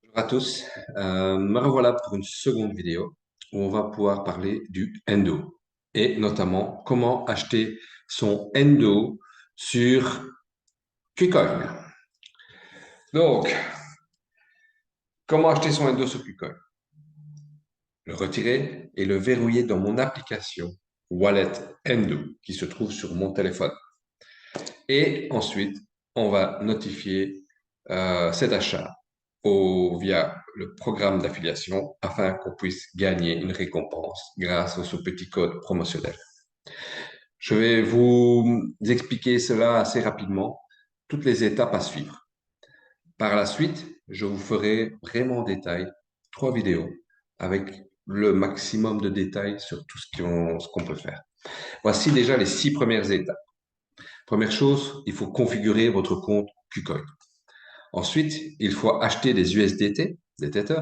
Bonjour à tous, me revoilà pour une seconde vidéo où on va pouvoir parler du Endo et notamment comment acheter son Endo sur KuCoin. Donc, comment acheter son Endo sur KuCoin? Le retirer et le verrouiller dans mon application Wallet Endo qui se trouve sur mon téléphone. Et ensuite, on va notifier cet achat via le programme d'affiliation afin qu'on puisse gagner une récompense grâce à ce petit code promotionnel. Je vais vous expliquer cela assez rapidement, toutes les étapes à suivre. Par la suite, je vous ferai vraiment en détail 3 vidéos avec le maximum de détails sur tout ce qu'on peut faire. Voici déjà les 6 premières étapes. Première chose, il faut configurer votre compte KuCoin. Ensuite, il faut acheter des USDT, des Tether,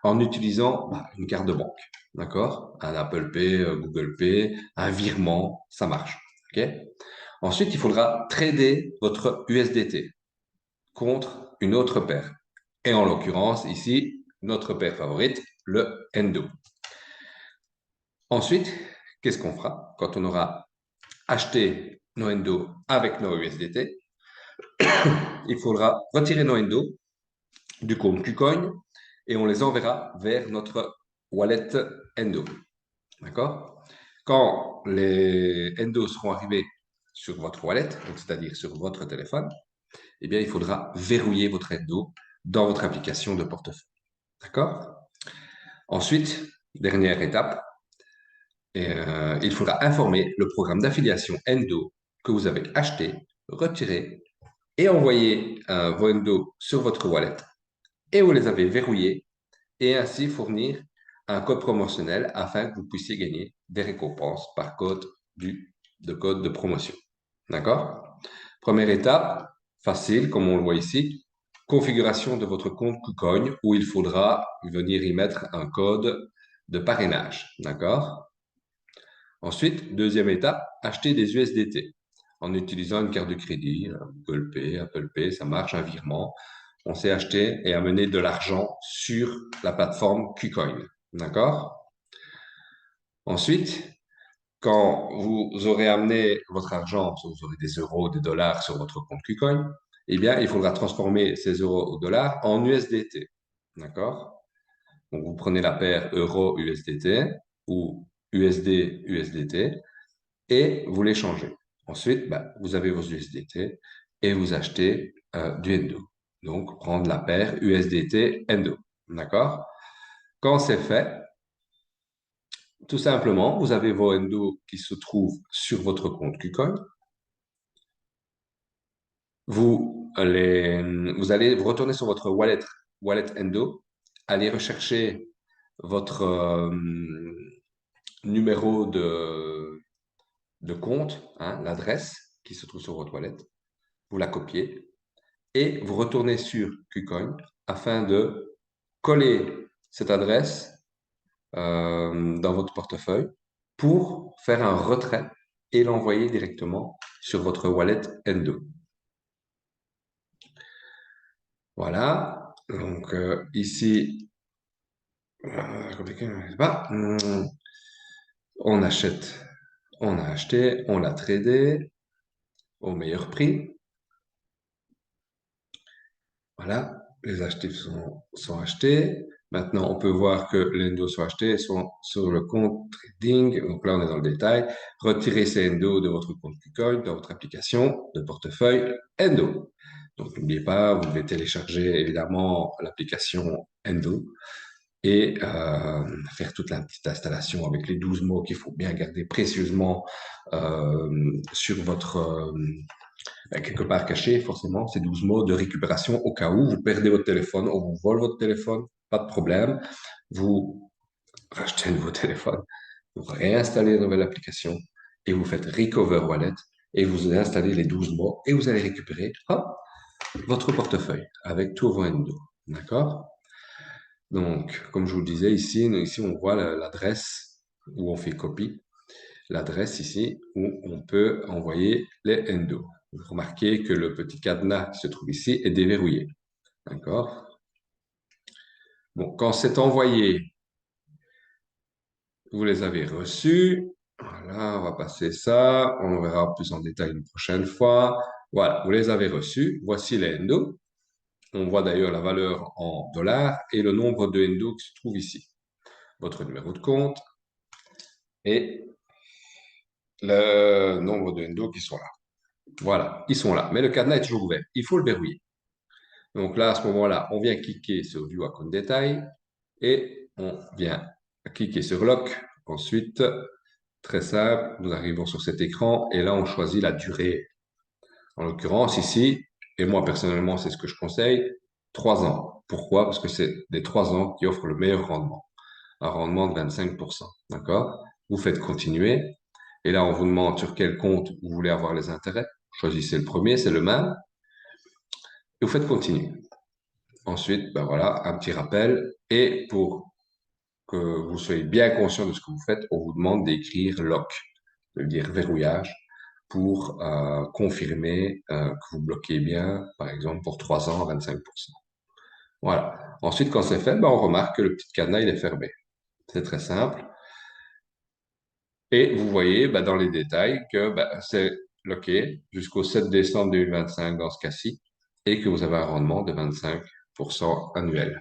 en utilisant une carte de banque. D'accord? Un Apple Pay, Google Pay, un virement, ça marche. OK? Ensuite, il faudra trader votre USDT contre une autre paire. Et en l'occurrence, ici, notre paire favorite, le Endo. Ensuite, qu'est-ce qu'on fera quand on aura acheté nos Endo avec nos USDT? Il faudra retirer nos Endo du compte KuCoin et on les enverra vers notre wallet Endo. D'accord? Quand les Endo seront arrivés sur votre wallet, c'est-à-dire sur votre téléphone, eh bien, il faudra verrouiller votre Endo dans votre application de portefeuille. D'accord? Ensuite, dernière étape, il faudra informer le programme d'affiliation Endo que vous avez acheté, retiré et envoyé vos Endo sur votre wallet et vous les avez verrouillés et ainsi fournir un code promotionnel afin que vous puissiez gagner des récompenses par code de promotion. D'accord? Première étape, facile, comme on le voit ici, configuration de votre compte KuCoin où il faudra venir y mettre un code de parrainage. D'accord? Ensuite, deuxième étape, acheter des USDT en utilisant une carte de crédit, Google Pay, Apple Pay, ça marche, un virement. On sait acheter et amener de l'argent sur la plateforme KuCoin. D'accord? Ensuite, quand vous aurez amené votre argent, soit vous aurez des euros, des dollars sur votre compte KuCoin, eh bien, il faudra transformer ces euros ou dollars en USDT. D'accord? Donc, vous prenez la paire euro-USDT ou USD-USDT et vous les changez. Ensuite, vous avez vos USDT et vous achetez du Endo. Donc, prendre la paire USDT Endo. D'accord? Quand c'est fait, tout simplement, vous avez vos Endo qui se trouvent sur votre compte KuCoin. Vous allez vous retourner sur votre wallet Endo, aller rechercher votre numéro de compte, hein, l'adresse qui se trouve sur votre wallet. Vous la copiez et vous retournez sur KuCoin afin de coller cette adresse dans votre portefeuille pour faire un retrait et l'envoyer directement sur votre wallet Endo. Voilà. Donc ici, compliqué, je sais pas. On achète, on a acheté, on l'a tradé au meilleur prix. Voilà, les actifs sont achetés. Maintenant, on peut voir que les Endo sont achetés, sont sur le compte trading. Donc là, on est dans le détail. Retirez ces Endo de votre compte KuCoin, dans votre application de portefeuille Endo. Donc, n'oubliez pas, vous devez télécharger évidemment l'application Endo et faire toute la petite installation avec les 12 mots qu'il faut bien garder précieusement sur votre quelque part caché, forcément, ces 12 mots de récupération au cas où vous perdez votre téléphone ou vous volez votre téléphone, pas de problème. Vous rachetez un nouveau téléphone, vous réinstallez une nouvelle application et vous faites Recover Wallet et vous installez les 12 mots et vous allez récupérer hop, votre portefeuille avec tous vos Endo. D'accord? Donc, comme je vous le disais, ici on voit l'adresse où on fait copie, l'adresse ici où on peut envoyer les Endo. Vous remarquez que le petit cadenas qui se trouve ici est déverrouillé. D'accord? Bon, quand c'est envoyé, vous les avez reçus. Voilà, on va passer ça. On verra plus en détail une prochaine fois. Voilà, vous les avez reçus. Voici les Endo. On voit d'ailleurs la valeur en dollars et le nombre de Endo qui se trouve ici. Votre numéro de compte et le nombre de Endo qui sont là. Voilà, ils sont là. Mais le cadenas est toujours ouvert. Il faut le verrouiller. Donc là, à ce moment-là, on vient cliquer sur View Account Détail et on vient cliquer sur Lock. Ensuite, très simple, nous arrivons sur cet écran et là, on choisit la durée. En l'occurrence, ici, et moi personnellement, c'est ce que je conseille, 3 ans. Pourquoi? Parce que c'est les 3 ans qui offrent le meilleur rendement. Un rendement de 25%. D'accord? Vous faites continuer. Et là, on vous demande sur quel compte vous voulez avoir les intérêts. Choisissez le premier, c'est le même. Et vous faites continuer. Ensuite, ben voilà, un petit rappel. Et pour que vous soyez bien conscient de ce que vous faites, on vous demande d'écrire lock, de dire verrouillage, pour confirmer que vous bloquez bien, par exemple, pour 3 ans à 25%. Voilà. Ensuite, quand c'est fait, ben, on remarque que le petit cadenas, il est fermé. C'est très simple. Et vous voyez ben, dans les détails que ben, c'est bloqué jusqu'au 7 décembre 2025 dans ce cas-ci et que vous avez un rendement de 25% annuel.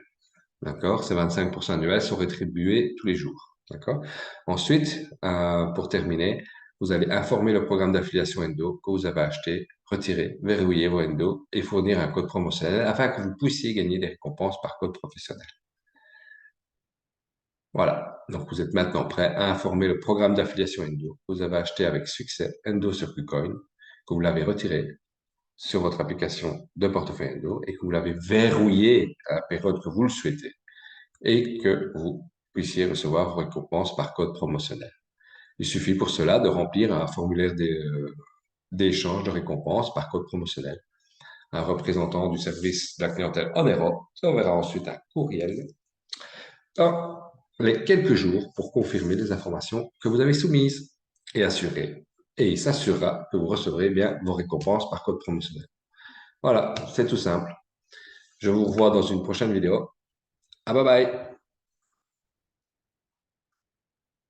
D'accord? Ces 25% annuels sont rétribués tous les jours. D'accord? Ensuite, pour terminer, vous allez informer le programme d'affiliation Endo que vous avez acheté, retirer, verrouiller vos Endo et fournir un code promotionnel afin que vous puissiez gagner des récompenses par code professionnel. Voilà. Donc, vous êtes maintenant prêt à informer le programme d'affiliation Endo que vous avez acheté avec succès Endo sur KuCoin, que vous l'avez retiré sur votre application de portefeuille Endo et que vous l'avez verrouillé à la période que vous le souhaitez et que vous puissiez recevoir vos récompenses par code promotionnel. Il suffit pour cela de remplir un formulaire d'échange de récompenses par code promotionnel. Un représentant du service de la clientèle enverra ensuite un courriel dans les quelques jours pour confirmer les informations que vous avez soumises et assurer. Et il s'assurera que vous recevrez bien vos récompenses par code promotionnel. Voilà, c'est tout simple. Je vous revois dans une prochaine vidéo. Ah, bye bye!